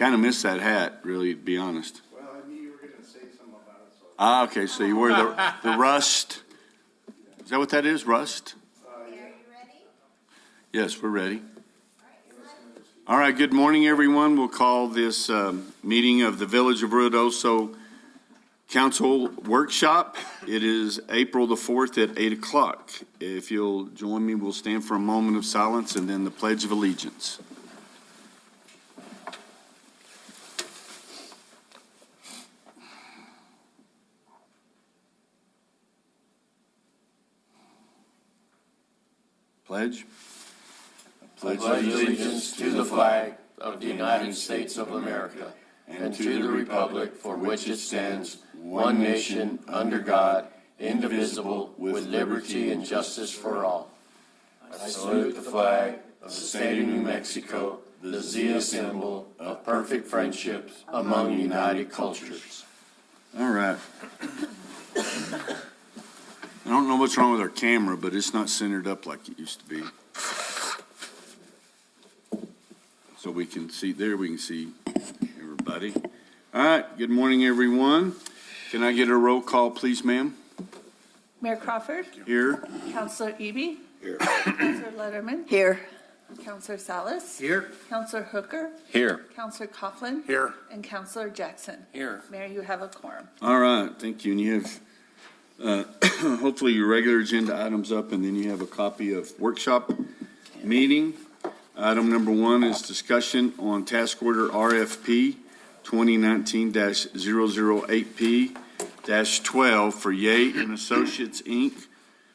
Kind of missed that hat, really, to be honest. Well, I knew you were going to say something about it, so. Ah, okay, so you wear the rust. Is that what that is, rust? Are you ready? Yes, we're ready. All right, good morning, everyone. We'll call this meeting of the Village of Ruidoso Council Workshop. It is April the 4th at 8 o'clock. If you'll join me, we'll stand for a moment of silence and then the Pledge of Allegiance. Pledge. I pledge allegiance to the flag of the United States of America and to the republic for which it stands, one nation, under God, indivisible, with liberty and justice for all. I salute the flag of the state of New Mexico, the Zia symbol of perfect friendship among united cultures. All right. I don't know what's wrong with our camera, but it's not centered up like it used to be. So we can see there, we can see everybody. All right, good morning, everyone. Can I get a roll call, please, ma'am? Mayor Crawford. Here. Councilor Eby. Here. Councilor Letterman. Here. Councilor Salas. Here. Councilor Hooker. Here. Councilor Coughlin. Here. And Councilor Jackson. Here. Mayor, you have a quorum. All right, thank you. And you have hopefully your regular agenda items up, and then you have a copy of workshop meeting. Item number 1 is discussion on task order RFP 2019-008P-12 for Ye and Associates, Inc.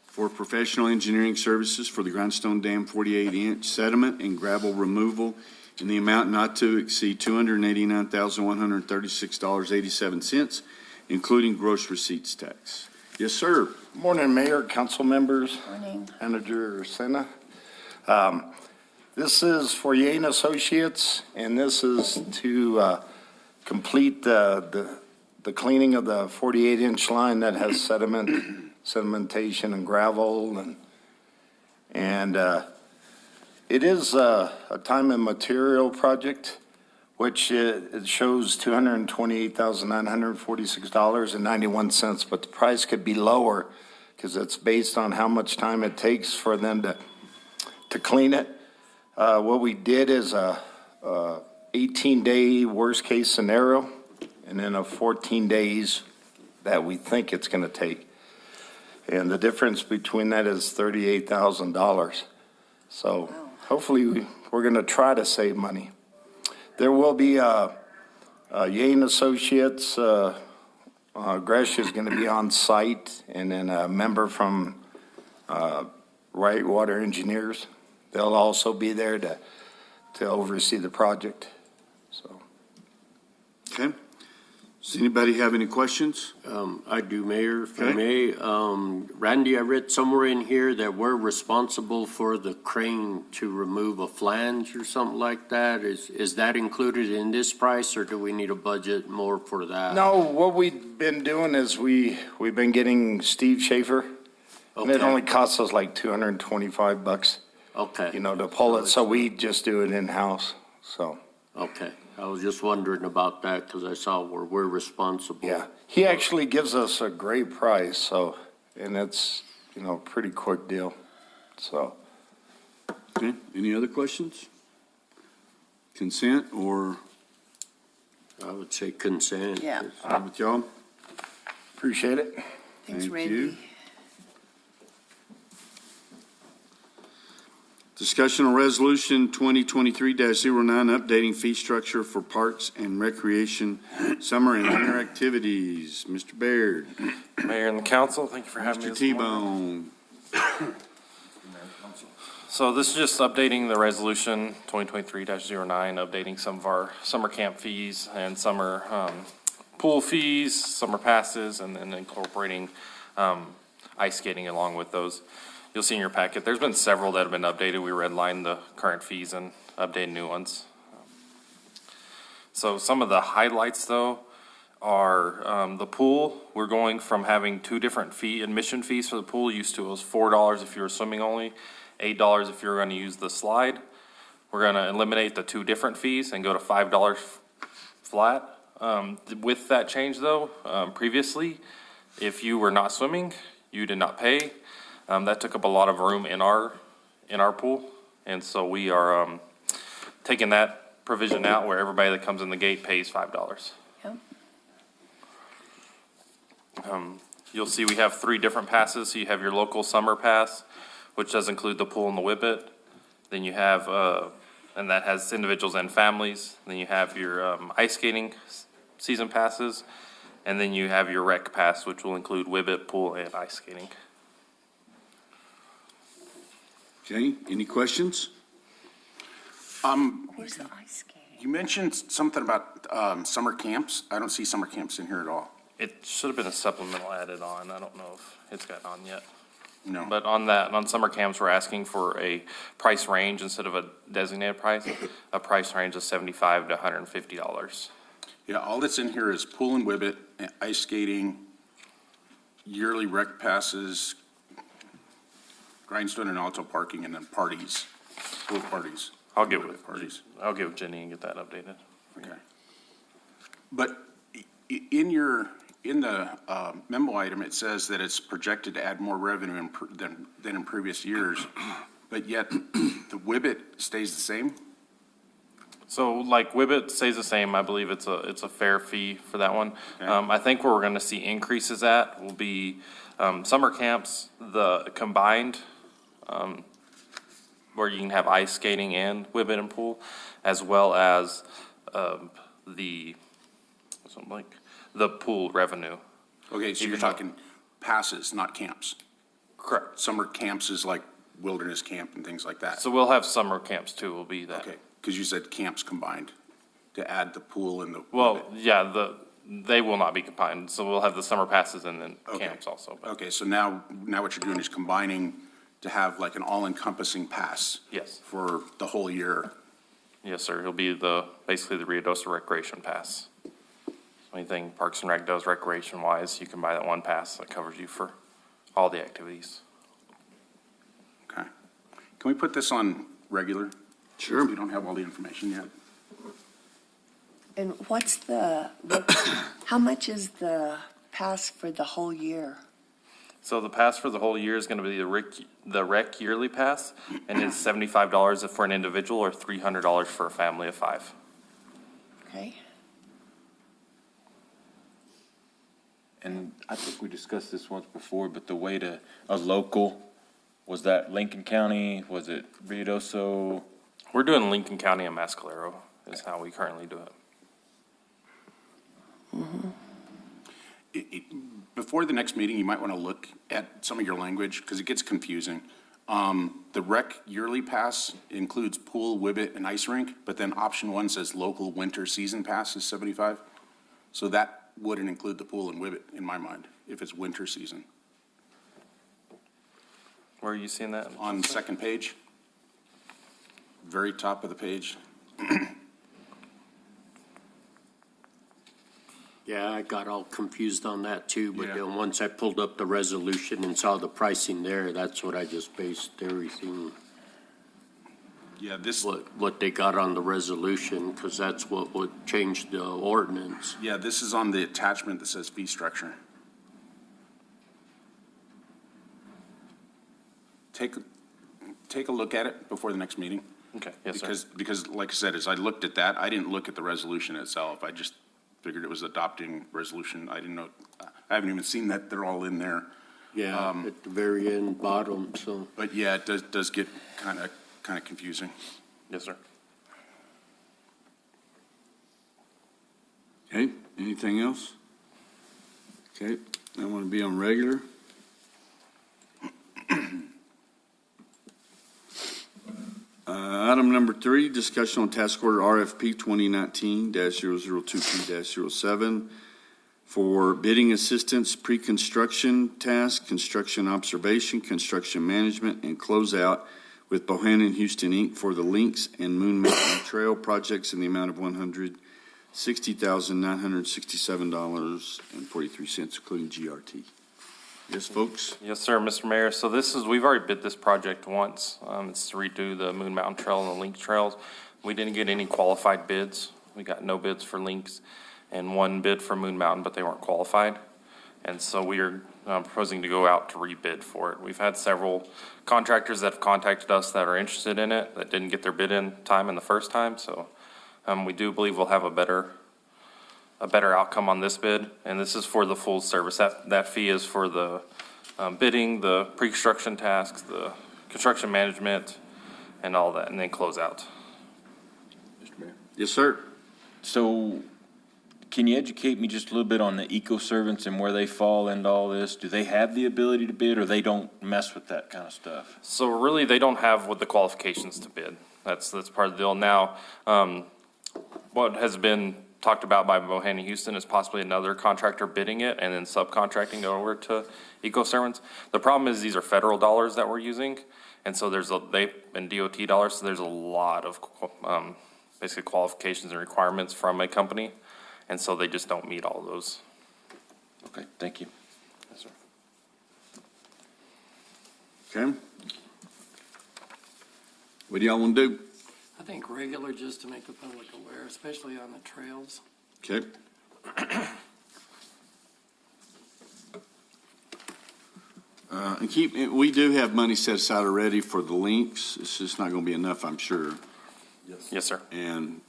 for professional engineering services for the Grindstone Dam 48-inch sediment and gravel removal in the amount not to exceed $289,136.87, including gross receipts tax. Yes, sir. Morning, Mayor, council members, Morning. Manager Sena. This is for Yane Associates, and this is to complete the cleaning of the 48-inch line that has sedimentation and gravel, and it is a time and material project, which it shows $228,946.91, but the price could be lower because it's based on how much time it takes for them to clean it. What we did is a 18-day worst-case scenario, and then a 14 days that we think it's going to take. And the difference between that is $38,000. So hopefully we're going to try to save money. There will be Yane Associates, Gresh is going to be on site, and then a member from Wright Water Engineers. They'll also be there to oversee the project. So. Okay. Does anybody have any questions? I do, Mayor, if I Okay. may. Randy, I read somewhere in here that we're responsible for the crane to remove a flange or something like that. Is that included in this price, or do we need a budget more for that? No, what we've been doing is we've been getting Steve Schaefer, and it Okay. only costs us like $225, Okay. to pull it. So we just do it in-house. So. Okay. I was just wondering about that because I saw where we're responsible. Yeah, he actually gives us a great price, so, and it's, pretty quick deal, so. Okay. Any other questions? Consent or I would say consent. Yeah. I'm with y'all? Appreciate it. Thanks, Thank Randy. you. Discussion on resolution 2023-09, updating fee structure for parks and recreation summer and winter activities. Mr. Baird. Mayor and the council, thank you for having me Mr. this morning. T-Bone. So this is just updating the resolution 2023-09, updating some of our summer camp fees and summer pool fees, summer passes, and then incorporating ice skating along with those. You'll see in your packet, there's been several that have been updated. We redlined the current fees and updated new ones. So some of the highlights, though, are the pool. We're going from having two different admission fees for the pool. Used to it was $4 if you were swimming only, $8 if you were going to use the slide. We're going to eliminate the two different fees and go to $5 flat. With that change though, previously, if you were not swimming, you did not pay. That took up a lot of room in our pool. And so we are, taking that provision out where everybody that comes in the gate pays $5. Yep. You'll see we have 3 different passes. So you have your local summer pass, which does include the pool and the whippet. Then you have, and that has individuals and families. Then you have your ice skating season passes. And then you have your rec pass, which will include whippet, pool, and ice skating. Okay, any questions? Where's the ice skating? You mentioned something about summer camps. I don't see summer camps in here at all. It should have been a supplemental added on. I don't know if it's gotten on yet. No. But on that, on summer camps, we're asking for a price range instead of a designated price, a price range of $75 to $150. Yeah, all that's in here is pool and whippet, ice skating, yearly rec passes, grindstone and alto parking, and then parties, pool parties. I'll get Whippet with parties. I'll get with Jenny and get that updated. Okay. But in the memo item, it says that it's projected to add more revenue than in previous years, but yet the whippet stays the same? So like Whibbit stays the same. I believe it's a fair fee for that one. Okay. I think where we're gonna see increases at will be, summer camps, the combined, where you can have ice skating and Whibbit and pool, as well as, the pool revenue. Okay, so you're Even though- talking passes, not camps. Correct. Summer camps is like wilderness camp and things like that. So we'll have summer camps too, will be that. Okay, because you said camps combined, to add the pool and the. Well, yeah, they will not be combined, so we'll have the summer passes and then Okay. camps also. But Okay, so now what you're doing is combining to have like an all-encompassing pass. Yes. For the whole year. Yes, sir, it'll be basically the Rio Dosa Recreation Pass. Anything Parks and Rec does recreation-wise, you can buy that one pass that covers you for all the activities. Okay. Can we put this on regular? Sure. We don't have all the information yet. And how much is the pass for the whole year? So the pass for the whole year is gonna be the rec yearly pass, and it's $75 for an individual or $300 for a family of 5. Okay. And I think we discussed this once before, but the way to, a local, was that Lincoln County, was it Rio Doso? We're doing Lincoln County and Mescalero is how we currently do it. Before the next meeting, you might want to look at some of your language, because it gets confusing. The rec yearly pass includes pool, whibbit, and ice rink, but then option 1 says local winter season pass is 75. So that wouldn't include the pool and whibbit, in my mind, if it's winter season. Where are you seeing that? On the second page, very top of the page. Yeah, I got all confused on that too, but Yeah. then once I pulled up the resolution and saw the pricing there, that's what I just based everything, Yeah, this, what they got on the resolution, because that's what would change the ordinance. yeah, this is on the attachment that says fee structure. Take a look at it before the next meeting. Okay, yes, sir. Because like I said, as I looked at that, I didn't look at the resolution itself. I just figured it was adopting resolution. I didn't know, I haven't even seen that they're all in there. Yeah, at the very end, bottom, so. But yeah, it does get kind of confusing. Yes, sir. Okay, anything else? Okay, I want to be on regular. Item number 3, discussion on task order RFP 2019-002P-07 for bidding assistance, pre-construction task, construction observation, construction management, and closeout with Bohannon Houston Inc. for the Links and Moon Mountain Trail projects in the amount of $160,967.43, including GRT. Yes, folks? Yes, sir, Mr. Mayor. So we've already bid this project once. It's to redo the Moon Mountain Trail and the Link Trails. We didn't get any qualified bids We got no bids for Lynx and one bid for Moon Mountain, but they weren't qualified. And so we are proposing to go out to rebid for it. We've had several contractors that have contacted us that are interested in it, that didn't get their bid in time in the first time. So we do believe we'll have a better outcome on this bid. And this is for the full service. That fee is for the bidding, the pre-construction tasks, the construction management, and all that, and then close out. Yes, sir. So can you educate me just a little bit on the eco-servants and where they fall into all this? Do they have the ability to bid, or they don't mess with that kind of stuff? So really, they don't have what the qualifications to bid. That's part of the deal. Now, what has been talked about by Bohannon Houston is possibly another contractor bidding it and then subcontracting it over to eco-servants. The problem is these are federal dollars that we're using, and so and DOT dollars, so there's a lot of basically qualifications and requirements from a company, and so they just don't meet all of those. Okay, thank you. Yes, sir. Okay. What do y'all want to do? I think regular, just to make the public aware, especially on the trails. Okay. And we do have money set aside already for the Lynx. It's just not going to be enough, I'm sure. Yes, sir. And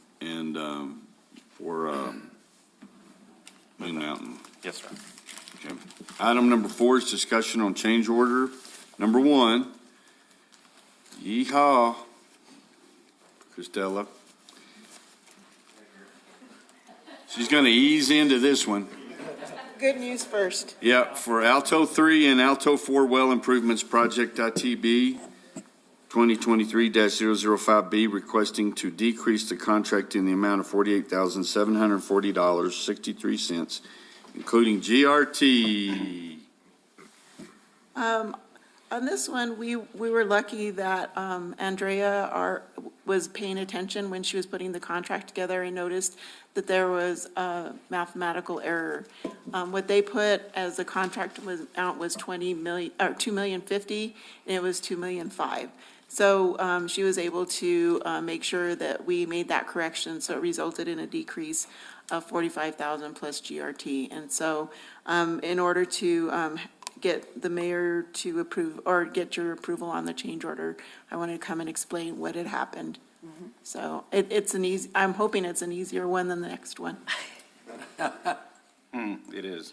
for Moon Mountain. Yes, sir. Okay. Item number 4 is discussion on change order number 1. Yeehaw. Christella. She's going to ease into this one. Good news first. Yep, for Alto 3 and Alto 4 Well Improvements Project ITB 2023-005B, requesting to decrease the contract in the amount of $48,740.63, including GRT. On this one, we were lucky that Andrea was paying attention when she was putting the contract together and noticed that there was a mathematical error. What they put as the contract was 20 million, or 2,050,000, and it was 2,005,000. So she was able to make sure that we made that correction, so it resulted in a decrease of 45,000 plus GRT. And so in order to get the mayor to approve, or get your approval on the change order, I wanted to come and explain what had happened. So it's I'm hoping it's an easier one than the next one. It is.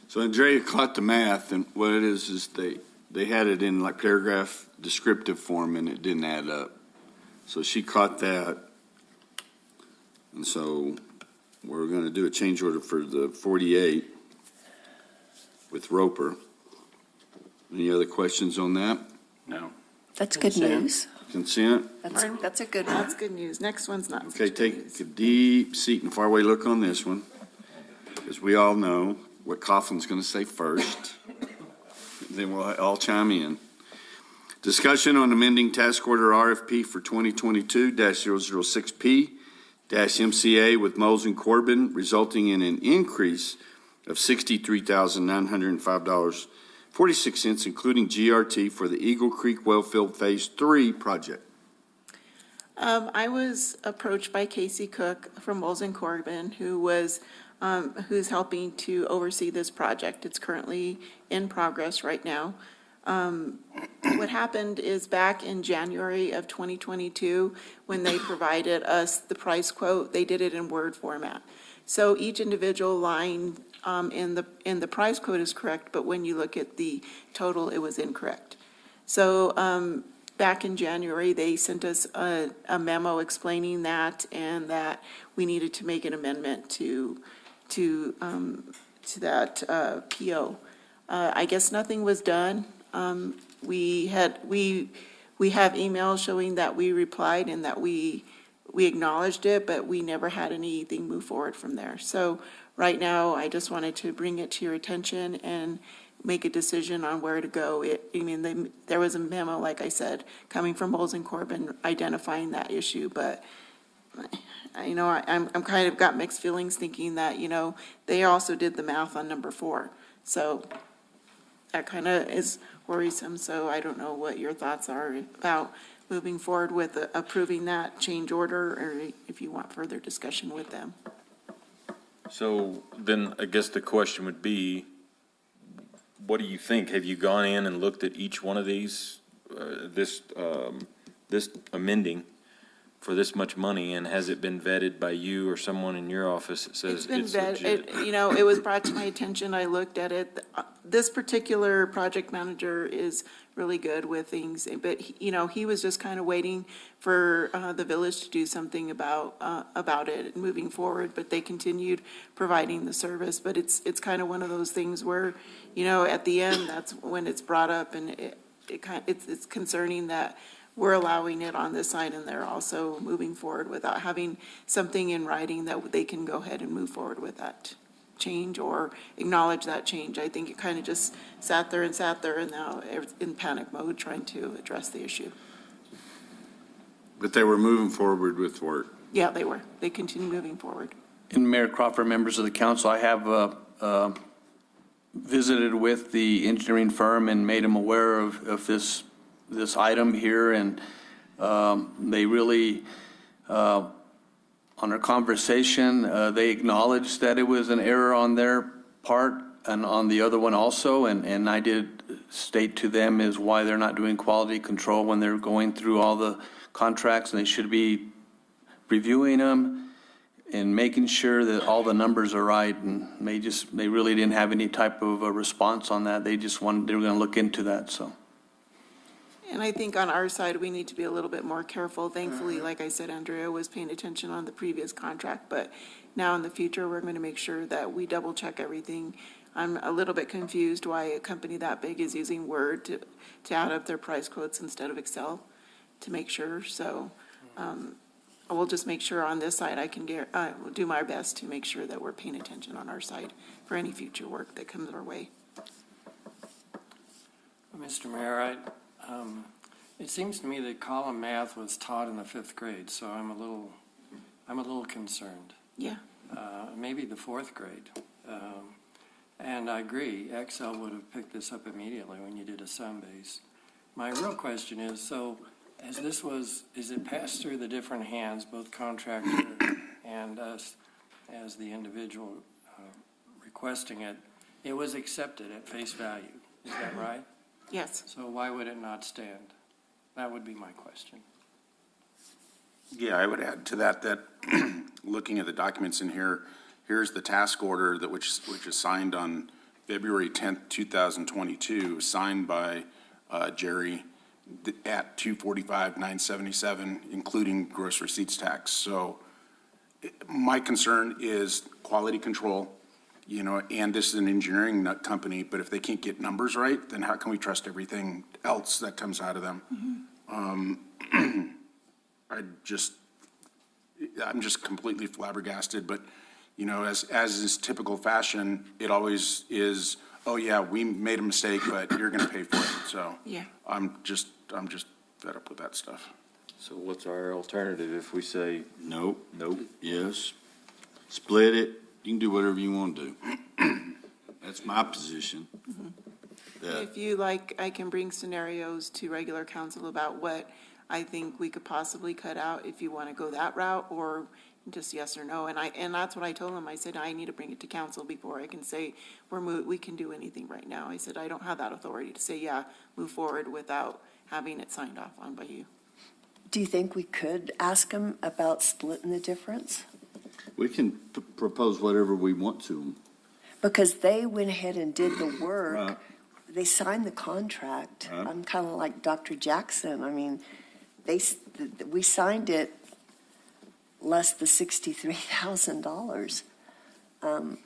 So Andrea caught the math, and what it is they had it in like paragraph descriptive form, and it didn't add up. So she caught that. And so we're going to do a change order for the 48 with Roper. Any other questions on that? No. That's good news. Consent? That's a good one. That's good news. Next one's not. Okay, such good take news. a deep seat and faraway look on this one, because we all know what Coughlin's going to say first. Then we'll all chime in. Discussion on amending task order RFP for 2022-006P-MCA with Moles and Corbin, resulting in an increase of $63,905.46, including GRT for the Eagle Creek Wellfield Phase 3 project. I was approached by Casey Cook from Moles and Corbin, who's helping to oversee this project. It's currently in progress right now. What happened is back in January of 2022, when they provided us the price quote, they did it in Word format. So each individual line in the price quote is correct, but when you look at the total, it was incorrect. So back in January, they sent us a memo explaining that, and that we needed to make an amendment to that PO. I guess nothing was done. We have emails showing that we replied and that we acknowledged it, but we never had anything move forward from there. So right now, I just wanted to bring it to your attention and make a decision on where to go. There was a memo, like I said, coming from Moles and Corbin identifying that issue, but I'm kind of got mixed feelings thinking that, they also did the math on number 4. So that kind of is worrisome. So I don't know what your thoughts are about moving forward with approving that change order, or if you want further discussion with them. So then I guess the question would be, what do you think? Have you gone in and looked at each one of these, this amending for this much money, and has it been vetted by you or someone in your office that says It's been it's vetted, legit? it was brought to my attention, I looked at it. This particular project manager is really good with things, but, he was just kind of waiting for the village to do something about it and moving forward, but they continued providing the service. But it's kind of one of those things where, at the end, that's when it's brought up, and it's concerning that we're allowing it on this side, and they're also moving forward without having something in writing that they can go ahead and move forward with that change or acknowledge that change. I think it kind of just sat there, and now it's in panic mode trying to address the issue. But they were moving forward with work. Yeah, they were. They continue moving forward. And Mayor Crawford, members of the council, I have visited with the engineering firm and made them aware of this item here, and they really, on our conversation, they acknowledged that it was an error on their part and on the other one also, and I did state to them is why they're not doing quality control when they're going through all the contracts, and they should be reviewing them and making sure that all the numbers are right, and they really didn't have any type of a response on that. They were going to look into that, so. And I think on our side, we need to be a little bit more careful. Thankfully, like I said, Andrea was paying attention on the previous contract, but now in the future, we're going to make sure that we double check everything. I'm a little bit confused why a company that big is using Word to add up their price quotes instead of Excel to make sure. So I will just make sure on this side, I will do my best to make sure that we're paying attention on our side for any future work that comes our way. Mr. Mayor, it seems to me that column math was taught in the 5th grade, so I'm a little concerned. Yeah. Maybe the 4th grade. And I agree, Excel would have picked this up immediately when you did a sum base. My real question is, so is it passed through the different hands, both contractor and us as the individual requesting it? It was accepted at face value, is that right? Yes. So why would it not stand? That would be my question. Yeah, I would add to that, looking at the documents in here, here's the task order which is signed on February 10th, 2022, signed by Jerry at $245,977, including gross receipts tax. So my concern is quality control, and this is an engineering company, but if they can't get numbers right, then how can we trust everything else that comes out of them? I'm just completely flabbergasted, but, as is typical fashion, it always is, oh yeah, we made a mistake, but you're gonna pay for it, so. Yeah. I'm just fed up with that stuff. So what's our alternative if we say, Nope. nope? Yes. Split it. You can do whatever you want to do. That's my position. If you like, I can bring scenarios to regular council about what I think we could possibly cut out if you want to go that route, or just yes or no. And that's what I told him. I said, I need to bring it to council before I can say we can do anything right now. I said, I don't have that authority to say, yeah, move forward without having it signed off on by you. Do you think we could ask them about splitting the difference? We can propose whatever we want to them. Because they went ahead and did the work. Right. They signed the contract. Right. I'm kind of like Dr. Jackson. I mean, we signed it less than $63,000.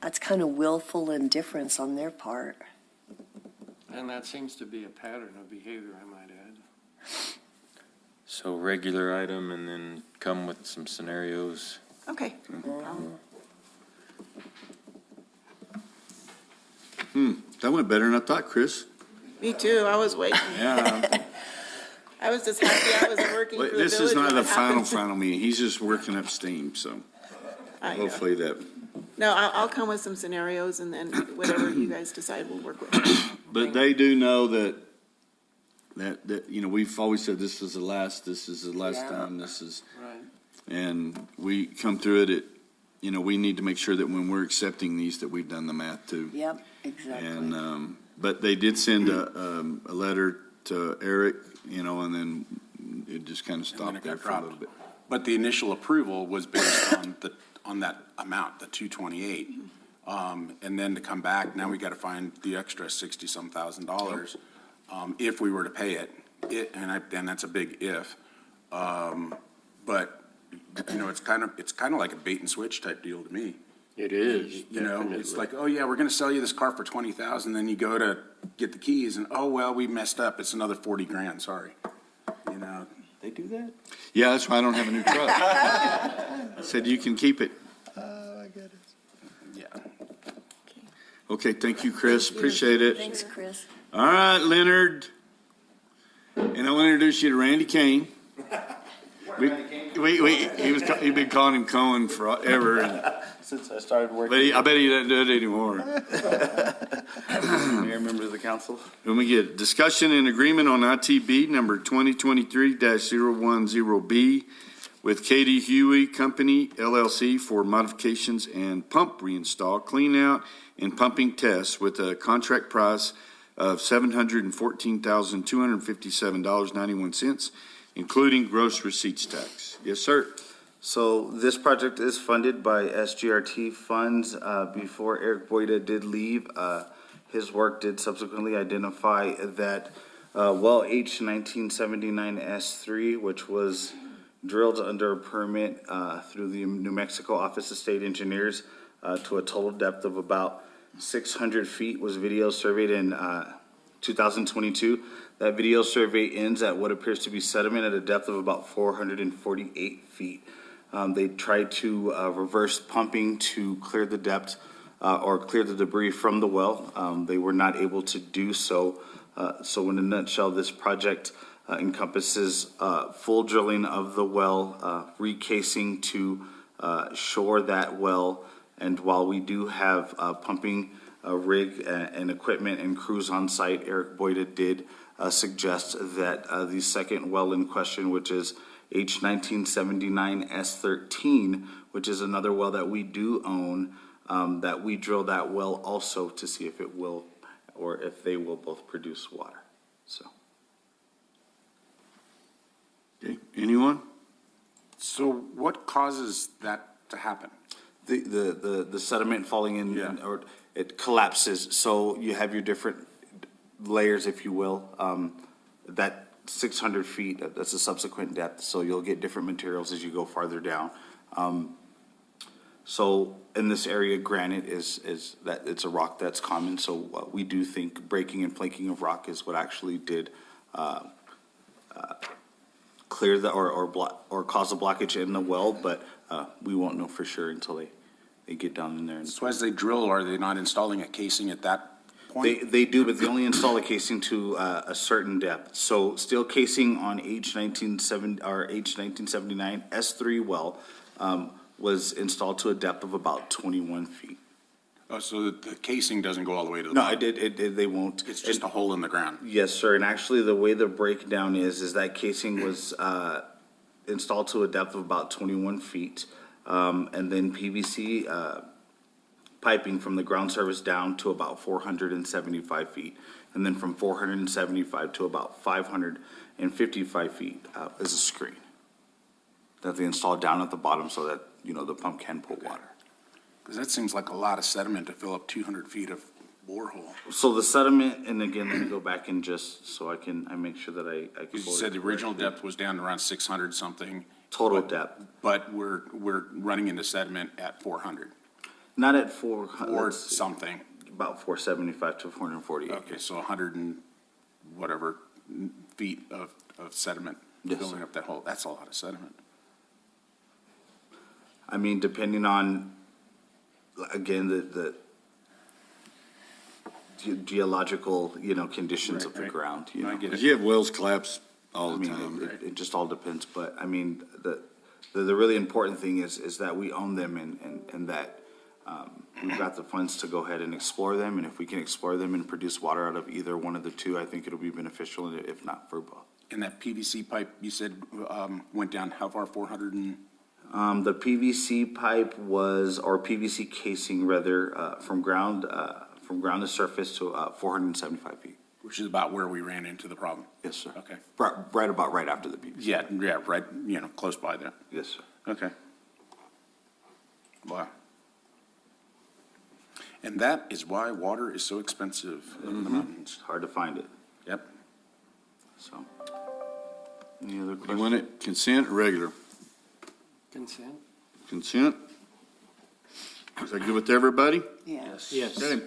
That's kind of willful indifference on their part. And that seems to be a pattern of behavior, I might add. So regular item and then come with some scenarios. Okay. That went better than I thought, Chris. Me too. I was waiting. Yeah. I was just happy I was working for the village. This is not when the it happened. final meeting. He's just working up steam, so I know. hopefully that. No, I'll come with some scenarios, and then whatever you guys decide, we'll work with. But they do know that That, you know, we've always said this is the last Yeah. time, this is, Right. and we come through it, you know, we need to make sure that when we're accepting these, that we've done the math too. Yep, exactly. And, but they did send a letter to Eric, you know, and then it just kind of then stopped it there got for a little dropped. bit. But the initial approval was based on that amount, the 228. And then to come back, now we got to find the extra 60-some thousand dollars, if we were to pay it. And that's a big if. But, you know, it's kind of like a bait and switch type deal to me. It is, You know, it's definitely. like, oh yeah, we're going to sell you this car for 20,000, then you go to get the keys and, oh, well, we messed up. It's another 40 grand, sorry. You know, they do that? Yeah, that's why I don't have a new truck. I said, you can keep it. Yeah. Okay, thank you, Chris, appreciate it. Thanks, Chris. All right, Leonard. And I want to introduce you to Randy Kane. He'd been calling him Cohen forever, and, Since I started but working, I bet he doesn't do it anymore. Mayor, members of the council, When we get discussion and agreement on ITB number 2023-010B with KD Huey Company LLC for modifications and pump reinstall, clean out, and pumping tests with a contract price of $714,257.91, including gross receipts tax. Yes, sir. so this project is funded by SGRT funds. Before Eric Boyda did leave, his work did subsequently identify that well H1979S3, which was drilled under a permit through the New Mexico Office of State Engineers to a total depth of about 600 feet, was video surveyed in 2022. That video survey ends at what appears to be sediment at a depth of about 448 feet. They tried to reverse pumping to clear the depth or clear the debris from the well. They were not able to do so. So in a nutshell, this project encompasses full drilling of the well, recasing to shore that well. And while we do have pumping rig and equipment and crews on site, Eric Boyda did suggest that the second well in question, which is H1979S13, which is another well that we do own, that we drill that well also to see if it will, or if they will both produce water. So. Okay, anyone? So what causes that to happen? The sediment falling in, Yeah. or it collapses, so you have your different layers, if you will. That 600 feet, that's a subsequent depth, so you'll get different materials as you go farther down. So in this area, granite is that, it's a rock that's common, so we do think breaking and flaking of rock is what actually did clear the, or cause a blockage in the well, but we won't know for sure until they get down in there. And So as they drill, are they not installing a casing at that point? They do, but they only install a casing to a certain depth. So steel casing on H1979 S3 well was installed to a depth of about 21 feet. Oh, so the casing doesn't go all the way to the No, bottom? they won't. It's just a hole in the ground? Yes, sir, and actually the way the breakdown is that casing was installed to a depth of about 21 feet. And then PVC piping from the ground surface down to about 475 feet. And then from 475 to about 555 feet is a screen that they install down at the bottom so that, you know, the pump can pull water. Because that seems like a lot of sediment to fill up 200 feet of borehole. So the sediment, and again, let me go back and just, so I make sure that I You quote said it the original correctly. depth was down to around 600 something, Total depth, but we're running into sediment at 400 not at 400. or something. About 475 to 448. Okay, so 100 and whatever feet of sediment Yes, filling sir. up that hole. That's a lot of sediment. I mean, depending on, again, the geological, you know, conditions of the ground, you No, I know. get it. Because you have wells collapse all I the mean, time. it just all depends, but I mean, the really important thing is that we own them and that We've got the funds to go ahead and explore them, and if we can explore them and produce water out of either one of the two, I think it'll be beneficial, if not for both. And that PVC pipe, you said, went down how far, 400 and? The PVC pipe was, or PVC casing rather, from ground to surface to 475 feet. Which is about where we ran into the problem. Yes, sir. Okay. Right about right after the PVC. Yeah, right, close by there. Yes, sir. Okay. Wow. And that is why water is so expensive in the mountains. It's hard to find it, Yep. so. Any other You questions? want it consent or regular? Consent? Consent? Is that good with everybody? Yes. Yes. Okay.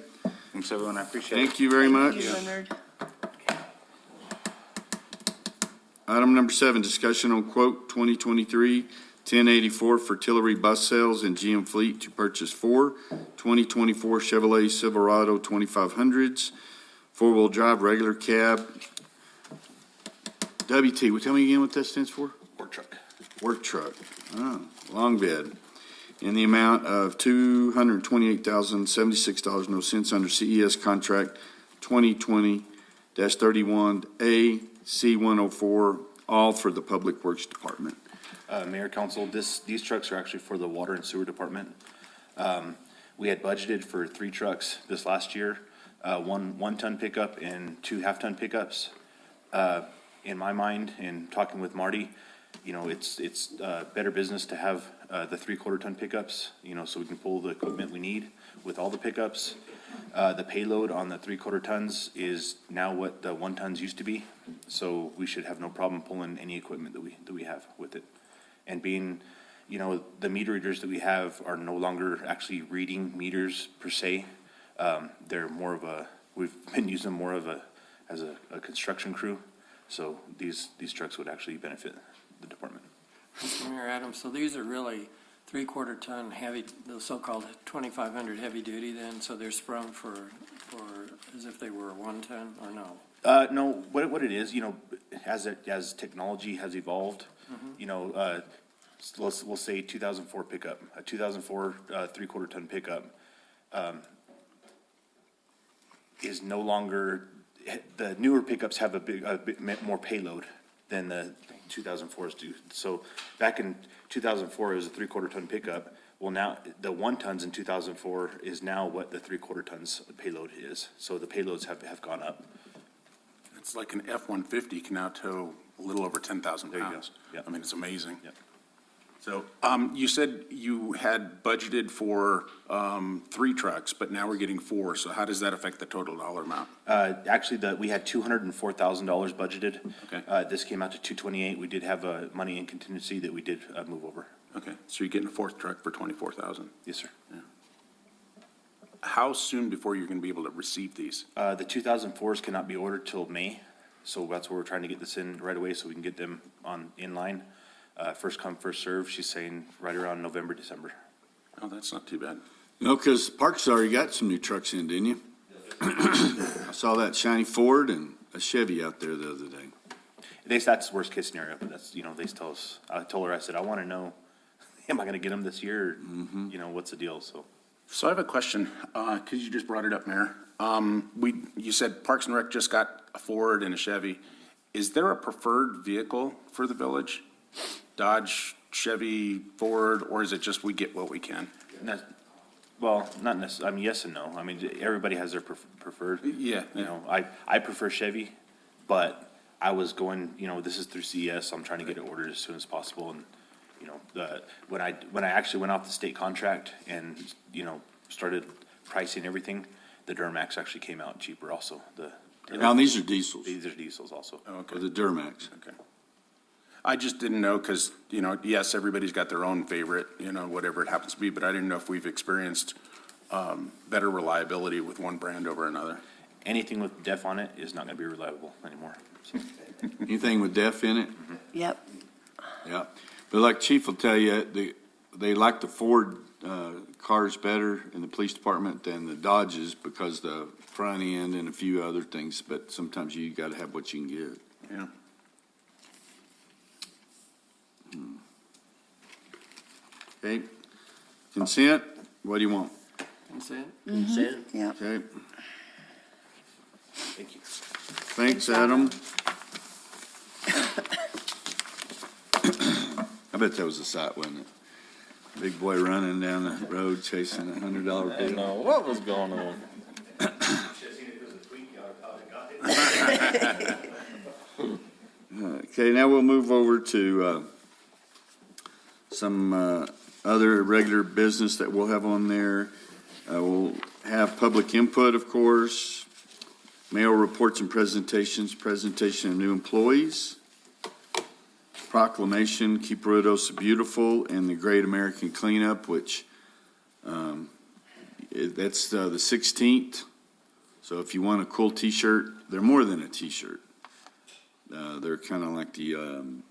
Thanks, everyone, I appreciate it. Thank you very much. Thank you, Leonard. Item number 7, discussion on quote 2023-1084 for Tillery Bus Sales and GM Fleet to purchase 4 2024 Chevrolet Silverado 2500s, four-wheel drive, regular cab. WT, tell me again what that stands for? Work truck. Work truck. Oh, long bid. In the amount of $228,076.00 under CES contract 2020-31A C104, all for the Public Works Department. Mayor, Council, these trucks are actually for the Water and Sewer Department. We had budgeted for 3 trucks this last year, one one-ton pickup and 2 half-ton pickups. In my mind, in talking with Marty, it's better business to have the 3/4-ton pickups, so we can pull the equipment we need with all the pickups. The payload on the 3/4 tons is now what the 1 tons used to be, so we should have no problem pulling any equipment that we have with it. And being, the meter readers that we have are no longer actually reading meters per se. They're more of we've been using them more as a construction crew. So these trucks would actually benefit the department. Mr. Mayor Adams, so these are really 3/4 ton heavy, the so-called 2500 heavy duty then, so they're sprung for as if they were a 1 ton or no? No, what it is, as technology has evolved, we'll say 2004 pickup, a 2004 3/4 ton pickup, is no longer, the newer pickups have a bit more payload than the 2004s do. So back in 2004, it was a 3/4 ton pickup. Well, now the 1 tons in 2004 is now what the 3/4 tons payload is. So the payloads have gone up. It's like an F-150 can now tow a little over 10,000 There you go. pounds. Yep. I mean, it's amazing. Yep. So, you said you had budgeted for 3 trucks, but now we're getting 4. So how does that affect the total dollar amount? Actually, we had $204,000 budgeted. Okay. This came out to 228. We did have money in contingency that we did move over. Okay, so you're getting a 4th truck for 24,000. Yes, sir. How soon before you're going to be able to receive these? The 2004s cannot be ordered till May, so that's where we're trying to get this in right away so we can get them in line. First come, first serve, she's saying right around November, December. Oh, that's not too bad. Because Parks already got some new trucks in, didn't you? I saw that shiny Ford and a Chevy out there the other day. That's worst case scenario, but that's, they tell us, I told her, I said, I want to know, am I going to get them this year? Or, what's the deal? So So I have a question, because you just brought it up, Mayor. You said Parks and Rec just got a Ford and a Chevy. Is there a preferred vehicle for the village? Dodge, Chevy, Ford, or is it just we get what we can? well, not necessarily, I mean, yes and no. I mean, everybody has their preferred. Yeah. I prefer Chevy, but I was going, this is through CES, so I'm trying to get it ordered as soon as possible. And, when I actually went off the state contract and, started pricing everything, the Duramax actually came out cheaper also. Now, these are diesels, These are diesels also. Oh, okay. or the Duramax. Okay. I just didn't know, because, yes, everybody's got their own favorite, whatever it happens to be, but I didn't know if we've experienced better reliability with one brand over another. Anything with DEF on it is not going to be reliable anymore. So, Anything with DEF in it? Yep. Yeah. But like Chief will tell you, they like the Ford cars better in the police department than the Dodges because the front end and a few other things, but sometimes you got to have what you can get. Yeah. Okay. Consent, what do you want? Consent? Consent? Yeah. Okay, Thank you. thanks, Adam. I bet that was a sight, wasn't it? Big boy running down the road chasing $100 I bill. don't know what was going on. Okay, now we'll move over to some other regular business that we'll have on there. We'll have public input, of course, mail reports and presentations, presentation of new employees, proclamation, Keep Ruidoso Beautiful, and the Great American Cleanup, which that's the 16th. So if you want a cool T-shirt, they're more than a T-shirt. They're kind of like the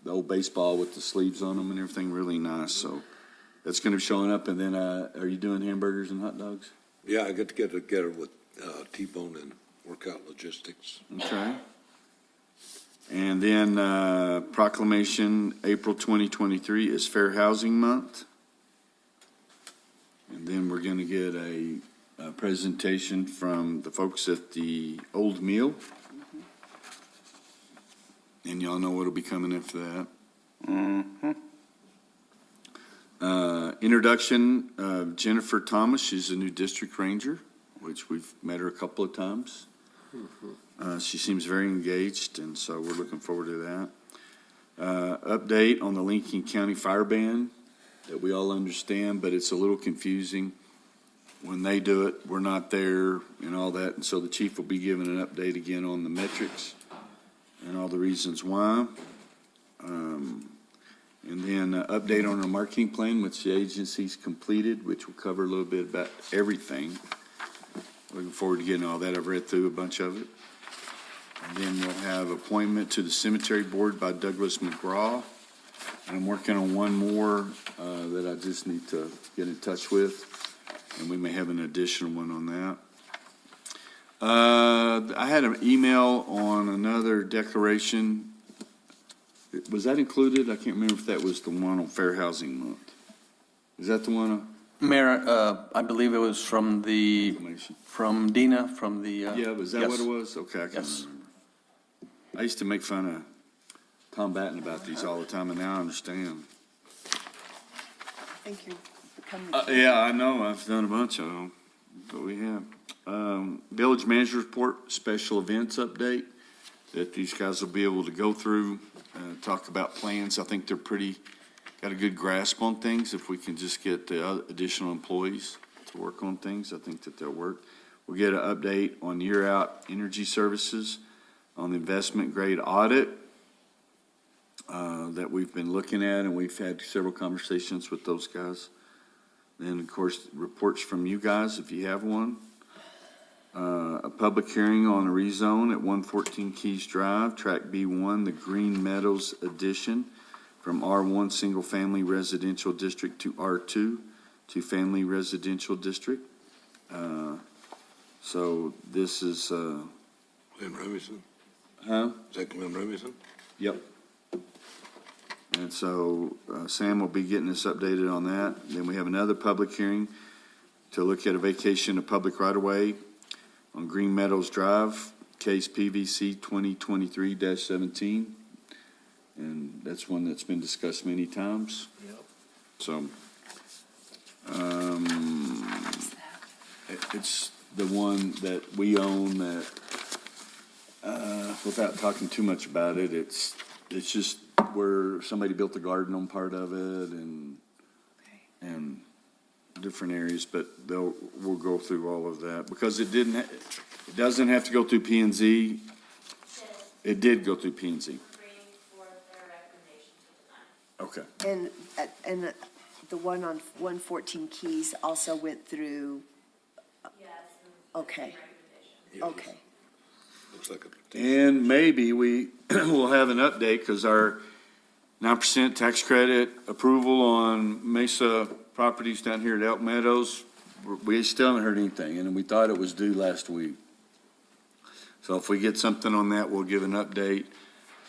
old baseball with the sleeves on them and everything, really nice. So that's going to be showing up. And then, are you doing hamburgers and hot dogs? Yeah, I get to get together with T-Bone and work out logistics. Okay. And then proclamation, April 2023 is Fair Housing Month. And then we're going to get a presentation from the folks at the Old Mill. And y'all know what'll be coming after that. Introduction of Jennifer Thomas. She's a new district ranger, which we've met her a couple of times. She seems very engaged, and so we're looking forward to that. Update on the Lincoln County Fire Band that we all understand, but it's a little confusing. When they do it, we're not there and all that, and so the chief will be giving an update again on the metrics and all the reasons why. And then update on our marketing plan, which the agency's completed, which will cover a little bit about everything. Looking forward to getting all that. I've read through a bunch of it. And then we'll have appointment to the cemetery board by Douglas McGraw. And I'm working on one more that I just need to get in touch with. And we may have an additional one on that. I had an email on another declaration. Was that included? I can't remember if that was the one on Fair Housing Month. Is that the one? Mayor, I believe it was from from Dina, from the. Yeah, was that yes. what it was? Okay, I can't Yes. remember. I used to make fun of Tom Batten about these all the time, and now I understand. Thank you for coming. Yeah, I know. I've done a bunch of them, but we have. Village manager report, special events update that these guys will be able to go through, talk about plans. I think they're got a good grasp on things. If we can just get the additional employees to work on things, I think that they'll work. We'll get an update on year-out energy services, on the investment grade audit that we've been looking at, and we've had several conversations with those guys. Then, of course, reports from you guys, if you have one. A public hearing on a rezone at 114 Keys Drive, Track B1, the Green Meadows addition, from R1 Single Family Residential District to R2 to Family Residential District. So this is, Glenn Remington? huh? Is that Glenn Remington? Yep. And so Sam will be getting us updated on that. Then we have another public hearing to look at a vacation of public right-of-way on Green Meadows Drive, case PVC 2023-17. And that's one that's been discussed many times. Yep. So, it's the one that we own that, without talking too much about it, it's just where somebody built a garden on part of it and different areas, but we'll go through all of that because it doesn't have to go through P and Z. It did go through P and Z. Okay. And the one on 114 Keys also went through? Okay, okay. Looks like a. And maybe we will have an update because our 9% tax credit approval on Mesa properties down here at Elk Meadows, we still haven't heard anything, and we thought it was due last week. So if we get something on that, we'll give an update.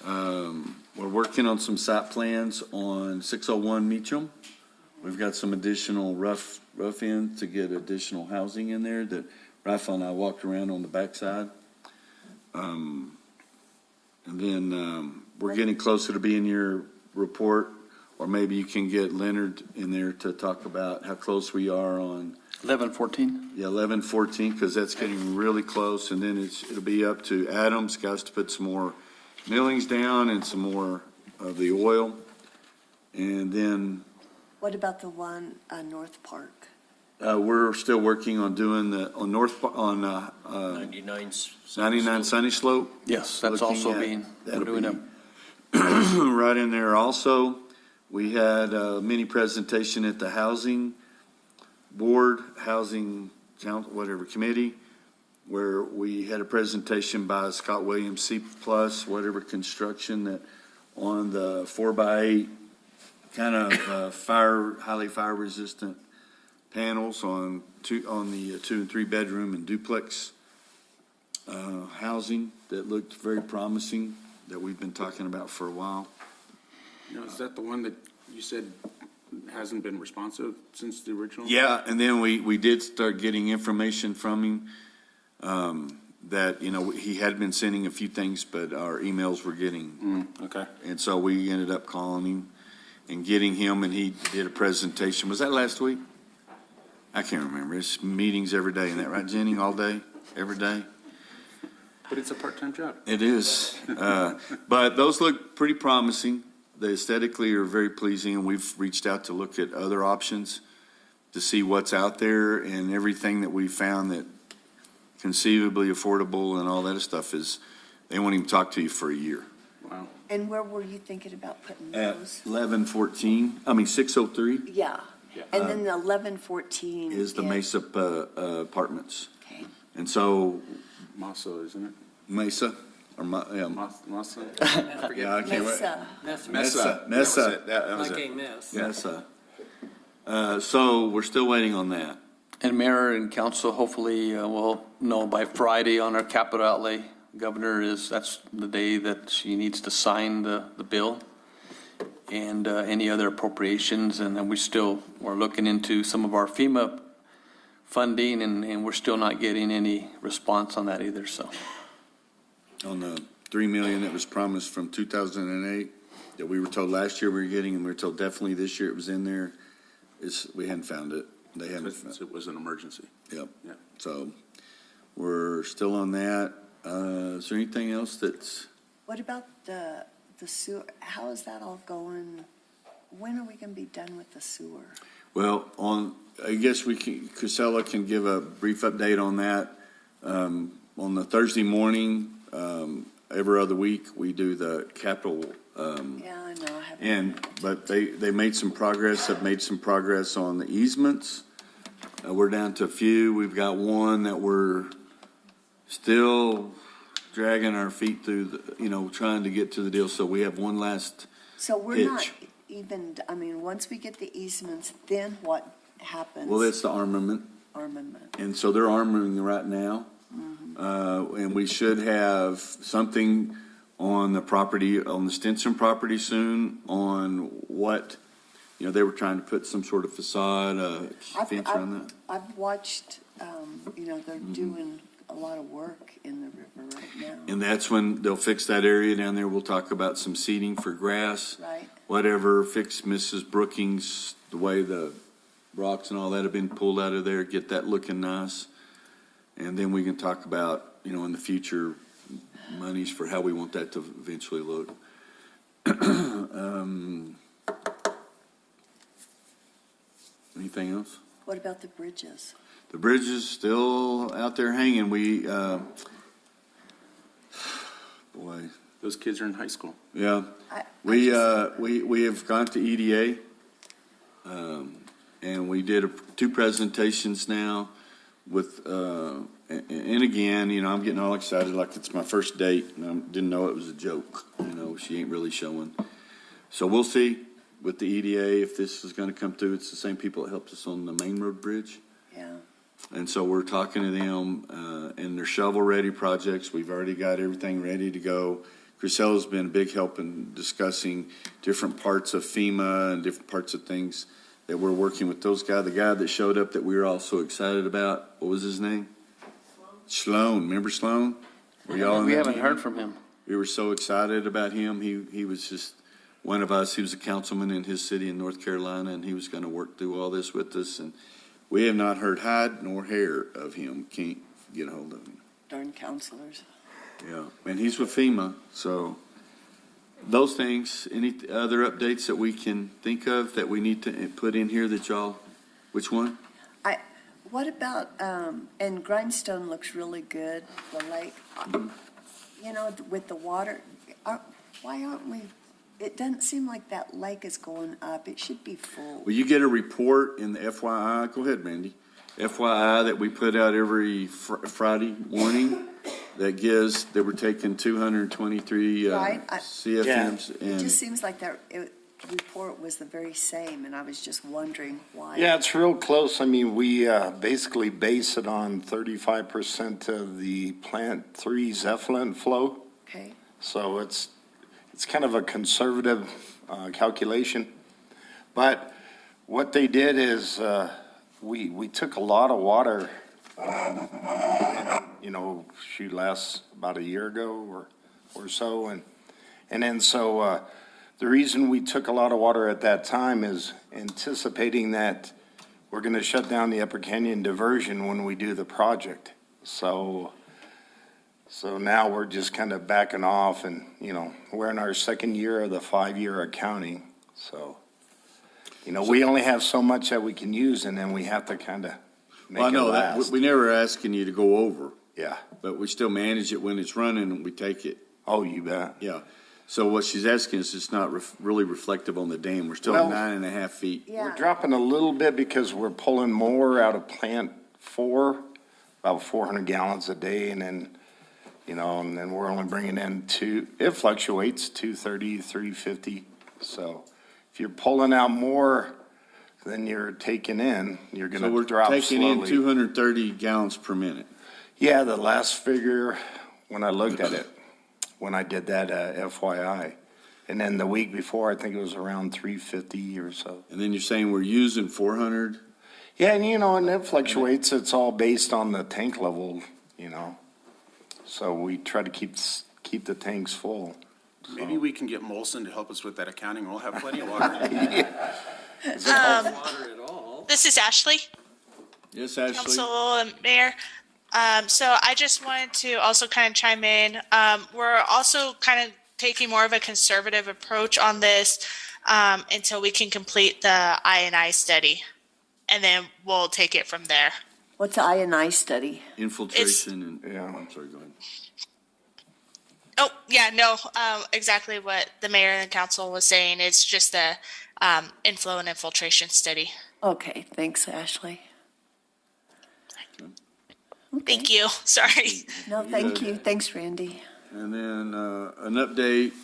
We're working on some site plans on 601 Meacham, We've got some additional rough ends to get additional housing in there that Rafa and I walked around on the backside. And then we're getting closer to being your report, or maybe you can get Leonard in there to talk about how close we are on 1114? 11-14, because that's getting really close, and then it'll be up to Adams, guys, to put some more millings down and some more of the oil. And then What about the one, North Park? we're still working on doing on 99. 99 Sunny Slope. Yes, that's Looking also at- being, we're that'll doing be a right in there also. We had a mini presentation at the Housing Board, Housing Council, whatever committee, where we had a presentation by Scott Williams, C+, whatever construction, that on the 4x8 kind of highly fire resistant panels on the 2 and 3 bedroom and duplex housing that looked very promising, that we've been talking about for a while. Is that the one that you said hasn't been responsive since the original? Yeah, and then we did start getting information from him, that, he had been sending a few things, but our emails were getting. Okay. And so we ended up calling him and getting him, and he did a presentation. Was that last week? I can't remember. It's meetings every day, isn't that right, Jenny? All day, every day? But it's a part-time job. It is. But those look pretty promising. They aesthetically are very pleasing, and we've reached out to look at other options to see what's out there, and everything that we found that conceivably affordable and all that stuff they won't even talk to you for a year. Wow. And where were you thinking about putting At those? 603, Yeah. And then the 1114 is the Mesa Apartments. Okay. And so Masa, isn't it? Mesa, or Masa? yeah, I can't wait. Mesa. Mesa. That was Like it. a mess. Mesa. So we're still waiting on that. And Mayor and Council, hopefully we'll know by Friday on our capital outlay. Governor that's the day that she needs to sign the bill and any other appropriations. And then we're looking into some of our FEMA funding, and we're still not getting any response on that either, so. On the $3 million that was promised from 2008, that we were told last year we were getting, and we were told definitely this year it was in there, we hadn't found it. They hadn't found it. It was an emergency. Yep. Yeah. So we're still on that. Is there anything else that's, What about the sewer? How is that all going? When are we going to be done with the sewer? well, I guess Casella can give a brief update on that. On the Thursday morning, every other week, we do the capital, Yeah, I know. I haven't. but they made some progress, have made some progress on the easements. We're down to a few. We've got one that we're still dragging our feet through, trying to get to the deal. So we have one last So we're not pitch. even, once we get the easements, then what happens? Well, that's the armament. Armament. And so they're armoring right now. And we should have something on the property, on the Stinson property soon, on what, they were trying to put some sort of facade, fence around that. I've watched, they're doing a lot of work in the river right now. And that's when they'll fix that area down there. We'll talk about some seating for grass, Right. whatever, fix Mrs. Brookings, the way the rocks and all that have been pulled out of there, get that looking nice. And then we can talk about, in the future, monies for how we want that to eventually look. Anything else? What about the bridges? The bridge is still out there hanging. Boy, Those kids are in high school. yeah. I We just- we have gone to EDA, and we did two presentations now with, and again, I'm getting all excited like it's my first date, and I didn't know it was a joke. She ain't really showing. So we'll see with the EDA if this is going to come through. It's the same people that helped us on the Main Road Bridge. Yeah. And so we're talking to them, and they're shovel-ready projects. We've already got everything ready to go. Crisella's been a big help in discussing different parts of FEMA and different parts of things that we're working with those guys. The guy that showed up that we were all so excited about, what was his name? Sloan. Remember Sloan? Were y'all in We that haven't meeting? heard from him. We were so excited about him. He was just one of us. He was a councilman in his city in North Carolina, and he was going to work through all this with us. And we have not heard hide nor hair of him. Can't get a hold of him. Darn counselors. Yeah, and he's with FEMA, so those things. Any other updates that we can think of that we need to put in here that y'all, which one? What about, and Grindstone looks really good, the lake, you know, with the water, why aren't we, it doesn't seem like that lake is going up, it should be full. Well, you get a report in the FYI, go ahead, Randy, FYI that we put out every Friday morning that gives, that we're taking 223 Right, CFMs. It And just seems like that report was the very same, and I was just wondering why. Yeah, it's real close. I mean, we basically base it on 35% of the Plant 3's effluent flow. Okay, So it's kind of a conservative calculation. But what they did is, we took a lot of water, last about a year ago or so. And then so the reason we took a lot of water at that time is anticipating that we're going to shut down the Upper Canyon diversion when we do the project. So now we're just kind of backing off and, we're in our second year of the 5-year accounting. So, we only have so much that we can use, and then we have to kind of make well, it no, last. we never asking you to go over, Yeah. but we still manage it when it's running and we take it. Oh, you bet. Yeah. So what she's asking is it's not really reflective on the dam. We're still at Well- 9.5 feet. yeah. We're dropping a little bit because we're pulling more out of Plant 4, about 400 gallons a day, and then, and then we're only bringing in it fluctuates, 230, 350. So if you're pulling out more than you're taking in, you're So going we're to drop taking in slowly. 230 gallons per minute. Yeah, the last figure, when I looked at it, when I did that FYI. And then the week before, I think it was around 350 or so. And then you're saying we're using 400? Yeah, and and it fluctuates. It's all based on the tank level, So we try to keep the tanks full. Maybe we can get Molson to help us with that accounting. We'll have plenty of water. This is Ashley, Yes, Ashley? Council and Mayor. So I just wanted to also kind of chime in. We're also kind of taking more of a conservative approach on this until we can complete the I&I study, and then we'll take it from there. What's the I&I study? Infiltration and, Yeah. I'm sorry, go ahead. Oh, yeah, no, exactly what the mayor and the council was saying. It's just the inflow and infiltration study. Okay, thanks, Ashley. Thank you. Sorry. No, thank you. Thanks, Randy. And then an update,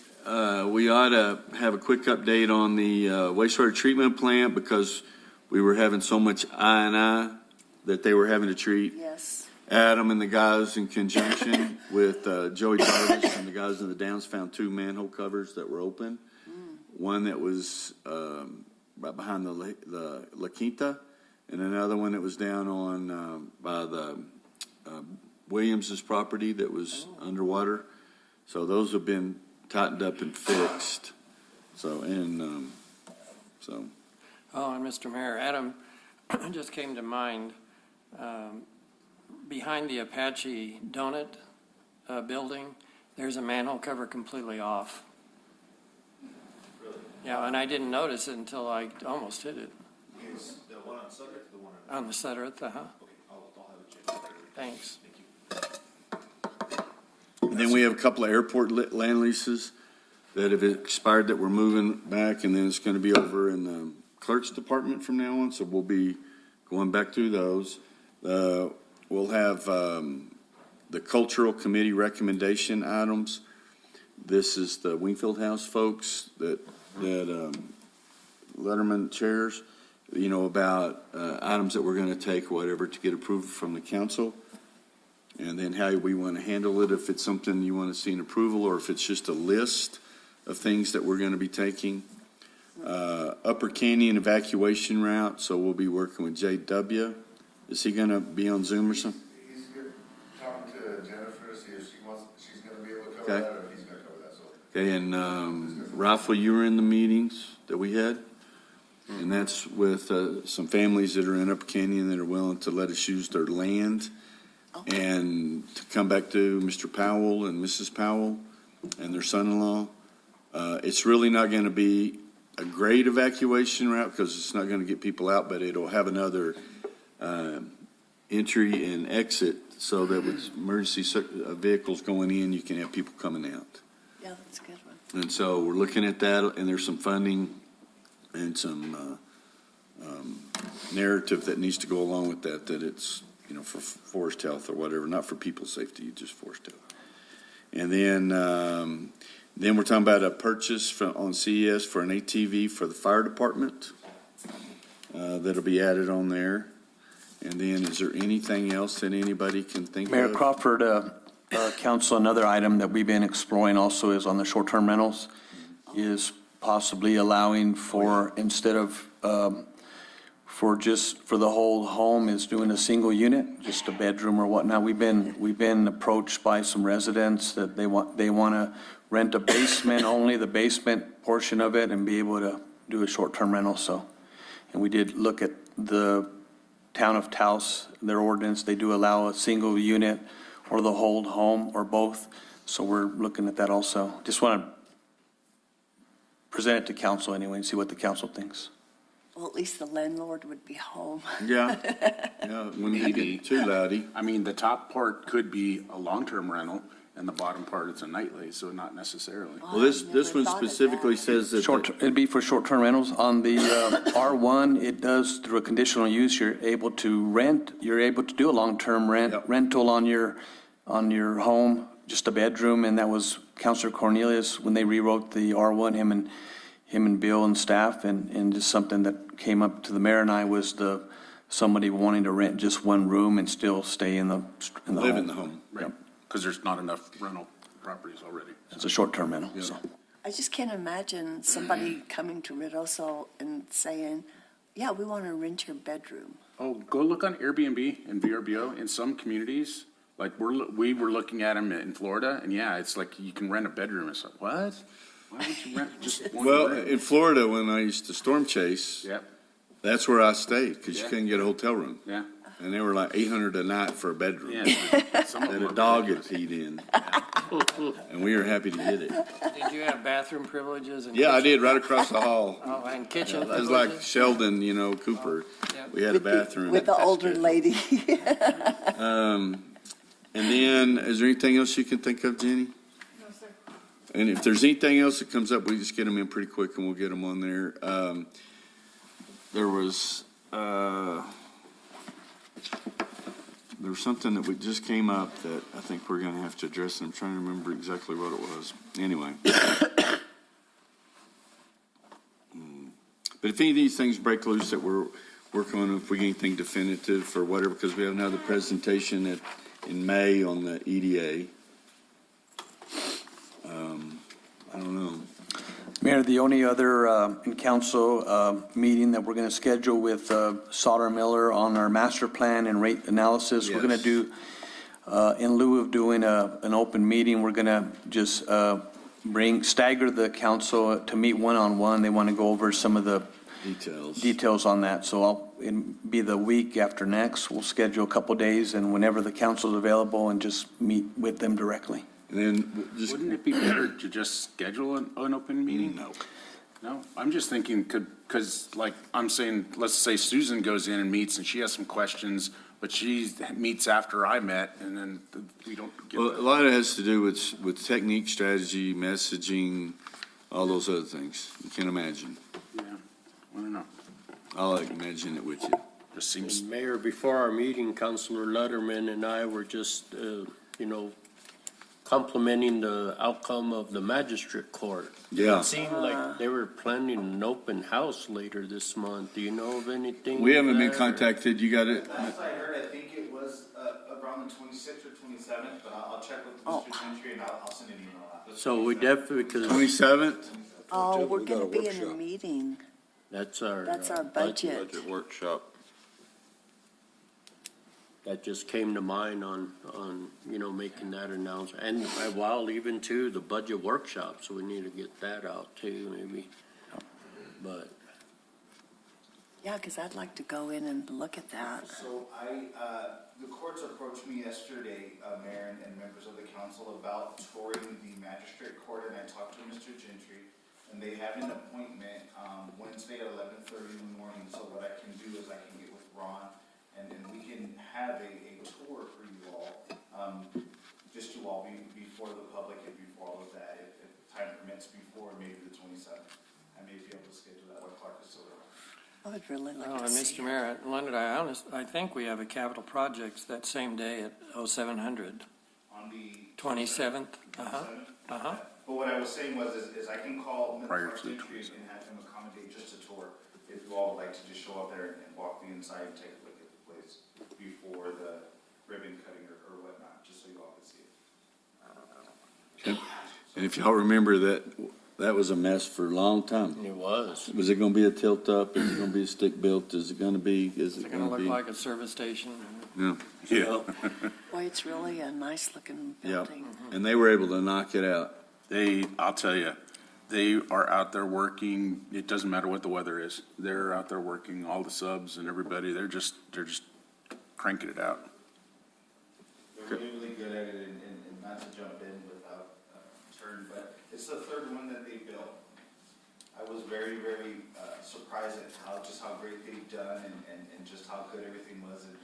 we ought to have a quick update on the wastewater treatment plant because we were having so much I&I that they were having to treat. Yes. Adam and the guys in conjunction with Joey Jarvis and the guys in the Downs found 2 manhole covers that were open. One that was right behind the La Quinta, and another one that was down on by the Williams's property that was underwater. So those have been tightened up and fixed. So and Mr. Mayor, Adam just came to mind. Behind the Apache Donut building, there's a manhole cover completely off. Really? Yeah, and I didn't notice it until I almost hit it. Is the one on Sutter or the one On the Sutter, huh? Okay, I'll have it checked. Thanks. and then we have a couple of airport land leases that have expired that we're moving back, and then it's going to be over in the clerk's department from now on. So we'll be going back through those. We'll have the cultural committee recommendation items. This is the Wingfield House folks that Letterman chairs, about items that we're going to take, whatever, to get approval from the council. And then how we want to handle it, if it's something you want to see an approval or if it's just a list of things that we're going to be taking. Upper Canyon evacuation route, so we'll be working with JW. Is he gonna be on Zoom or something? He's talking to Jennifer, see if she's gonna be able to Okay. cover that, or if he's gonna cover that, so. Okay, and Rafa, you were in the meetings that we had? And that's with some families that are in Upper Canyon that are willing to let us use their land. And to come back to Mr. Powell and Mrs. Powell and their son-in-law. It's really not going to be a great evacuation route because it's not going to get people out, but it'll have another entry and exit so that with emergency vehicles going in, you can have people coming out. Yeah, that's a good one. And so we're looking at that, and there's some funding and some narrative that needs to go along with that, that it's, you know, for forest health or whatever, not for people's safety, just forest health. And then we're talking about a purchase on CES for an ATV for the fire department. That'll be added on there. And then is there anything else that anybody can think of? Mayor Crawford, council, another item that we've been exploring also is on the short-term rentals, is possibly allowing for, instead of, for the whole home, is doing a single unit, just a bedroom or whatnot. We've been approached by some residents that they want to rent a basement, only the basement portion of it, and be able to do a short-term rental, so. And we did look at the town of Taos, their ordinance, they do allow a single unit or the whole home or both, so we're looking at that also. Just want to present it to council anyway and see what the council thinks. Well, at least the landlord would be home. Yeah, yeah, when you get too loudy. I mean, the top part could be a long-term rental, and the bottom part is a nightly, so not necessarily. Well, this one specifically says that. It'd be for short-term rentals. On the R1, it does, through a conditional use, you're able to rent, you're able to do a long-term rental on your home, just a bedroom, and that was Councilor Cornelius, when they rewrote the R1, him and Bill and staff, and just something that came up to the mayor and I was somebody wanting to rent just one room and still stay in the home. Live in the home. Right, because there's not enough rental properties already. It's a short-term rental, so. I just can't imagine somebody coming to Ruidoso and saying, yeah, we want to rent your bedroom. Oh, go look on Airbnb and VRBO in some communities. Like we were looking at them in Florida, and yeah, it's like you can rent a bedroom. It's like, what? Why would you rent just one Well, room? in Florida, when I used to storm chase, Yep, that's where I stayed, because you Yeah. couldn't get a hotel room. yeah, And they were like $800 a night for a bedroom. yeah. Some of That them a are dog had ridiculous. peed in. And we were happy to get it. Did you have bathroom privileges? And Yeah, I kitchen- did, right across the hall. Oh, and kitchen It was privileges? like Sheldon, Cooper. Yeah. We had a bathroom. With the older lady. And then, is there anything else you can think of, Jenny? No, sir. And if there's anything else that comes up, we just get them in pretty quick and we'll get them on there. There was something that we just came up that I think we're gonna have to address, and I'm trying to remember exactly what it was. Anyway. But if any of these things break loose that we're working on, if we get anything definitive or whatever, because we have another presentation in May on the EDA. I don't know. Mayor, the only other in council meeting that we're going to schedule with Sauter Miller on our master plan and rate analysis, we're going Yes. to do, in lieu of doing an open meeting, we're going to just stagger the council to meet one-on-one. They want to go over some of the details on that. So it'll be the week after next. We'll schedule a couple days, and whenever the council's available, and just meet with them directly. And then just. Wouldn't it be better to just schedule an open meeting? No. No, I'm just thinking, because like I'm saying, let's say Susan goes in and meets and she has some questions, but she meets after I met, and then we don't get. Well, a lot of it has to do with technique, strategy, messaging, all those other things. You can imagine. Yeah, I don't know. I'll imagine it with you. Just seems. Mayor, before our meeting, Councilor Letterman and I were just, complimenting the outcome of the magistrate court. Yeah. It seemed like they were planning an open house later this month. Do you know of anything? We haven't been there? contacted. You got it? Last I heard, I think it was around the 26th or 27th, but I'll check with Mr. Gentry and I'll send an email out. So we definitely, because 27th? Oh, we're We got a gonna be in a workshop. meeting. That's our. That's our budget. Budget workshop. That just came to mind on, making that announcement. And while even too, the budget workshop, so we need to get that out too, maybe. But Yeah, because I'd like to go in and look at that. So the courts approached me yesterday, Mayor and members of the council, about touring the magistrate court, and I talked to Mr. Gentry, and they have an appointment, Wednesday at 11:30 in the morning, so what I can do is I can get with Ron, and then we can have a tour for you all, just to all be before the public and before all of that, if time permits, before maybe the 27th. I may be able to schedule that while Clark is still around. I would really like Oh, to and see Mr. Mayor, Leonard, I think we have a capital projects that same day at 0700. On the 27th, 27th? uh-huh. But what I was saying was, is I can call Mr. Prior to the Gentry and have him accommodate just a tour. If you all would like to just show up there and walk the inside and take a look at the place before the ribbon cutting or whatnot, just so you all can see it. And if y'all remember that was a mess for a long time. it was. Was it gonna be a tilt up? Is it gonna be a stick built? Is it gonna be? It's gonna look like a service station. Yeah. Yeah. Boy, it's really a nice looking Yeah. building. And they were able to knock it out. I'll tell you, they are out there working. It doesn't matter what the weather is. They're out there working, all the subs and everybody. They're just cranking it out. They're really good at it, and not to jump in without turn, but it's the third one that they built. I was very, very surprised at how great they've done and just how good everything was, and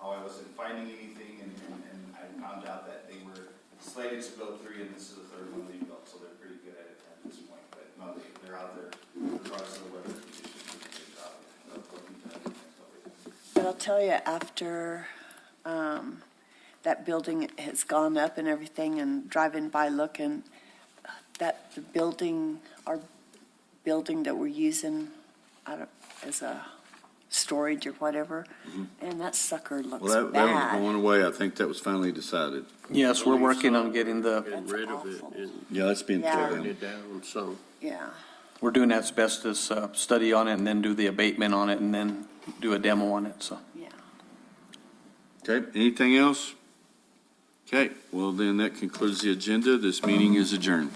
how I wasn't finding anything, and I found out that they were slated to build 3, and this is the third one they built, so they're pretty good at it at this point. But no, they're out there regardless of the weather conditions, doing a good job of looking at everything. But I'll tell you, after that building has gone up and everything, and driving by looking, that the building, our building that we're using as a storage or whatever, and that sucker looks Well, that was bad. going away. I think that was finally decided. Yes, we're working on getting Getting That's rid of it awful. and Yeah, that's being Yeah. torn tearing down. it down, so. Yeah. we're doing asbestos study on it and then do the abatement on it and then do a demo on it, so. Yeah. Okay, anything else? Okay, well then that concludes the agenda. This meeting is adjourned.